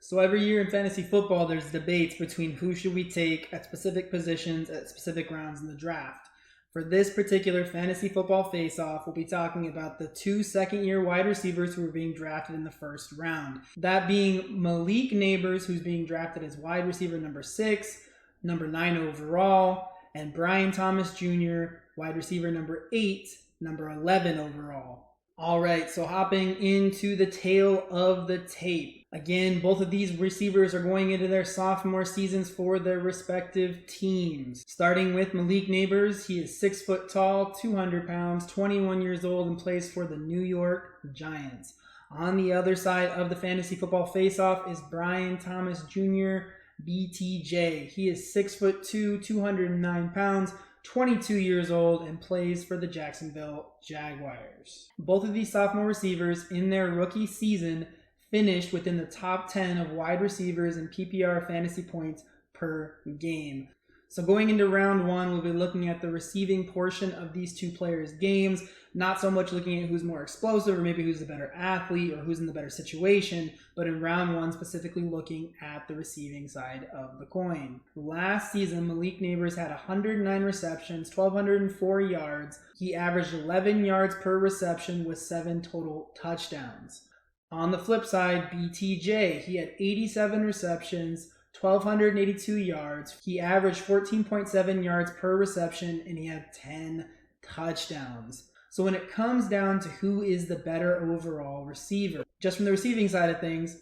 So every year in fantasy football, there's debates between who should we take at specific positions at specific rounds in the draft. For this particular fantasy football face-off, we'll be talking about the 2 second-year wide receivers who are being drafted in the first round. That being Malik Nabers, who's being drafted as wide receiver number 6, number 9 overall, and Brian Thomas Jr., wide receiver number 8, number 11 overall. All right, so hopping into the tail of the tape. Again, both of these receivers are going into their sophomore seasons for their respective teams. Starting with Malik Nabers, he is 6 foot tall, 200 pounds, 21 years old, and plays for the New York Giants. On the other side of the fantasy football face-off is Brian Thomas Jr., BTJ. He is 6'2", 209 pounds, 22 years old, and plays for the Jacksonville Jaguars. Both of these sophomore receivers in their rookie season finished within the top 10 of wide receivers in PPR fantasy points per game. So going into round 1, we'll be looking at the receiving portion of these two players' games, not so much looking at who's more explosive or maybe who's the better athlete or who's in the better situation, but in round 1 specifically looking at the receiving side of the coin. Last season, Malik Nabers had 109 receptions, 1,204 yards. He averaged 11 yards per reception with 7 total touchdowns. On the flip side, BTJ, he had 87 receptions, 1,282 yards. He averaged 14.7 yards per reception, and he had 10 touchdowns. So when it comes down to who is the better overall receiver, just from the receiving side of things,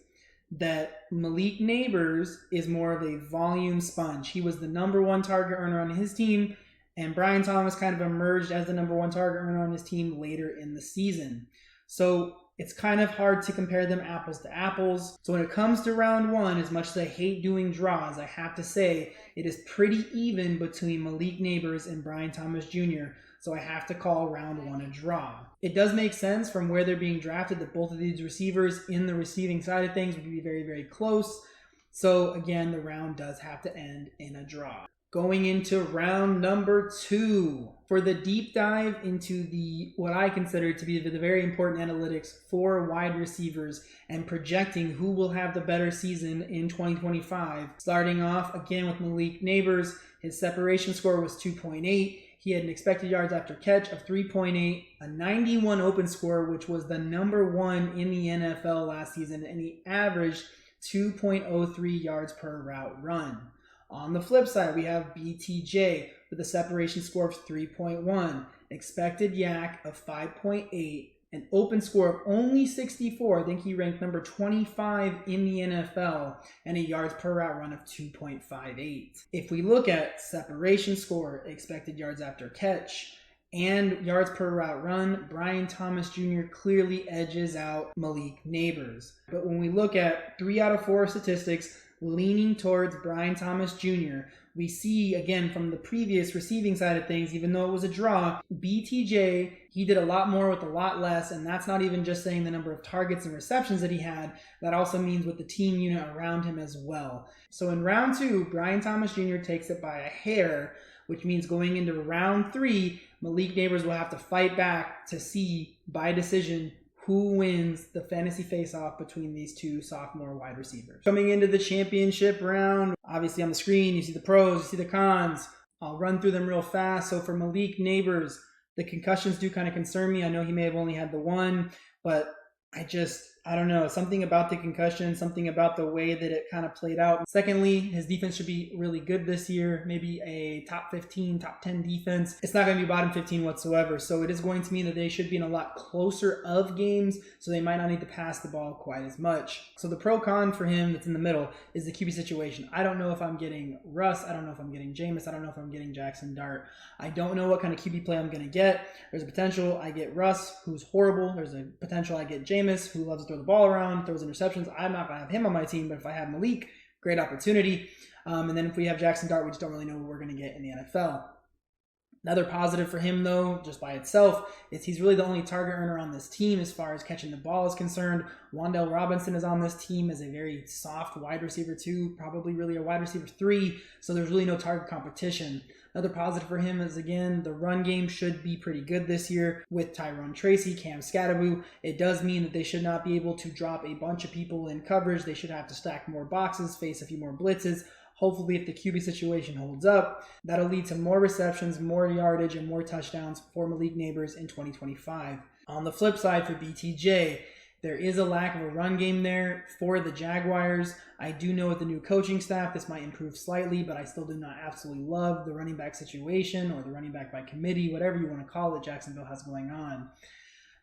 that Malik Nabers is more of a volume sponge. He was the number 1 target earner on his team, and Brian Thomas kind of emerged as the number 1 target earner on his team later in the season. So it's kind of hard to compare them apples to apples. So when it comes to round 1, as much as I hate doing draws, I have to say it is pretty even between Malik Nabers and Brian Thomas Jr., so I have to call round 1 a draw. It does make sense from where they're being drafted that both of these receivers in the receiving side of things would be very, very close. So again, the round does have to end in a draw. Going into round number 2 for the deep dive into what I consider to be the very important analytics for wide receivers and projecting who will have the better season in 2025. Starting off again with Malik Nabers, his separation score was 2.8. He had an expected yards after catch of 3.8, a 91 open score, which was the number 1 in the NFL last season, and he averaged 2.03 yards per route run. On the flip side, we have BTJ with a separation score of 3.1, expected yak of 5.8, an open score of only 64. I think he ranked number 25 in the NFL, and a yards per route run of 2.58. If we look at separation score, expected yards after catch, and yards per route run, Brian Thomas Jr. clearly edges out Malik Nabers. But when we look at 3 out of 4 statistics leaning towards Brian Thomas Jr., we see, again, from the previous receiving side of things, even though it was a draw, BTJ, he did a lot more with a lot less, and that's not even just saying the number of targets and receptions that he had. That also means with the team unit around him as well. So in round 2, Brian Thomas Jr. takes it by a hair, which means going into round 3, Malik Nabers will have to fight back to see, by decision, who wins the fantasy face-off between these two sophomore wide receivers. Coming into the championship round, obviously on the screen, you see the pros, you see the cons. I'll run through them real fast. So for Malik Nabers, the concussions do kind of concern me. I know he may have only had the one, but I don't know, something about the concussion, something about the way that it kind of played out. Secondly, his defense should be really good this year, maybe a top 15, top 10 defense. It's not going to be bottom 15 whatsoever, so it is going to mean that they should be in a lot closer of games, so they might not need to pass the ball quite as much. So the pro-con for him that's in the middle is the QB situation. I don't know if I'm getting Russ, I don't know if I'm getting Jameis, I don't know if I'm getting Jackson Dart. I don't know what kind of QB play I'm going to get. There's a potential I get Russ, who's horrible. There's a potential I get Jameis, who loves to throw the ball around, throws interceptions. I'm not going to have him on my team, but if I have Malik, great opportunity. And then if we have Jackson Dart, we just don't really know what we're going to get in the NFL. Another positive for him, though, just by itself, is he's really the only target earner on this team as far as catching the ball is concerned. Wan'Dale Robinson is on this team as a very soft wide receiver 2, probably really a wide receiver 3, so there's really no target competition. Another positive for him is, again, the run game should be pretty good this year with Tyrone Tracy, Cam Scatteroo. It does mean that they should not be able to drop a bunch of people in coverage. They should have to stack more boxes, face a few more blitzes. Hopefully, if the QB situation holds up, that'll lead to more receptions, more yardage, and more touchdowns for Malik Nabers in 2025. On the flip side for BTJ, there is a lack of a run game there for the Jaguars. I do know with the new coaching staff, this might improve slightly, but I still do not absolutely love the running back situation or the running back by committee, whatever you want to call it, Jacksonville has going on.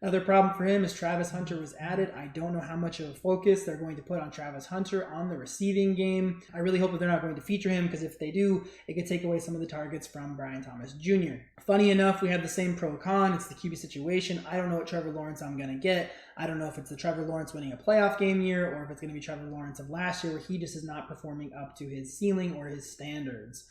Another problem for him is Travis Hunter was added. I don't know how much of a focus they're going to put on Travis Hunter on the receiving game. I really hope that they're not going to feature him, because if they do, it could take away some of the targets from Brian Thomas Jr. Funny enough, we have the same pro-con. It's the QB situation. I don't know what Trevor Lawrence I'm going to get. I don't know if it's the Trevor Lawrence winning a playoff game year or if it's going to be Trevor Lawrence of last year where he just is not performing up to his ceiling or his standards.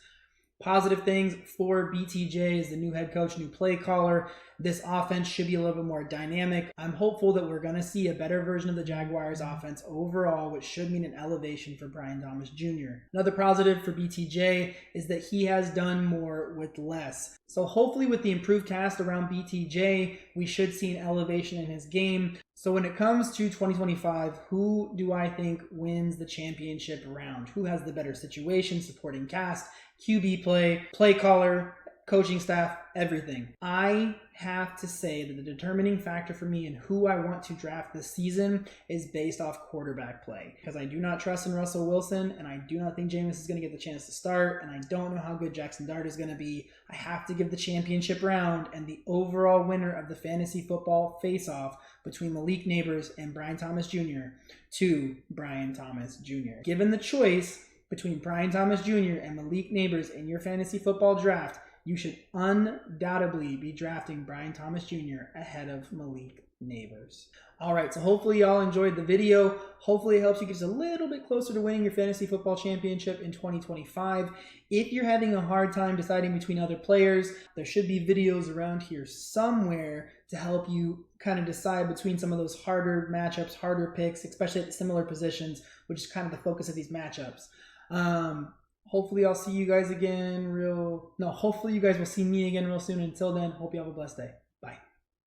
Positive things for BTJ is the new head coach, new play caller. This offense should be a little bit more dynamic. I'm hopeful that we're going to see a better version of the Jaguars offense overall, which should mean an elevation for Brian Thomas Jr. Another positive for BTJ is that he has done more with less. So hopefully with the improved cast around BTJ, we should see an elevation in his game. So when it comes to 2025, who do I think wins the championship round? Who has the better situation, supporting cast, QB play, play caller, coaching staff, everything? I have to say that the determining factor for me in who I want to draft this season is based off quarterback play, because I do not trust in Russell Wilson, and I do not think Jameis is going to get the chance to start, and I don't know how good Jackson Dart is going to be. I have to give the championship round and the overall winner of the fantasy football face-off between Malik Nabers and Brian Thomas Jr. to Brian Thomas Jr. Given the choice between Brian Thomas Jr. and Malik Nabers in your fantasy football draft, you should undoubtedly be drafting Brian Thomas Jr. ahead of Malik Nabers. All right, so hopefully y'all enjoyed the video. Hopefully it helps you get just a little bit closer to winning your fantasy football championship in 2025. If you're having a hard time deciding between other players, there should be videos around here somewhere to help you kind of decide between some of those harder matchups, harder picks, especially at similar positions, which is kind of the focus of these matchups. Hopefully I'll see you guys again hopefully you guys will see me again real soon. Until then, hope you have a blessed day.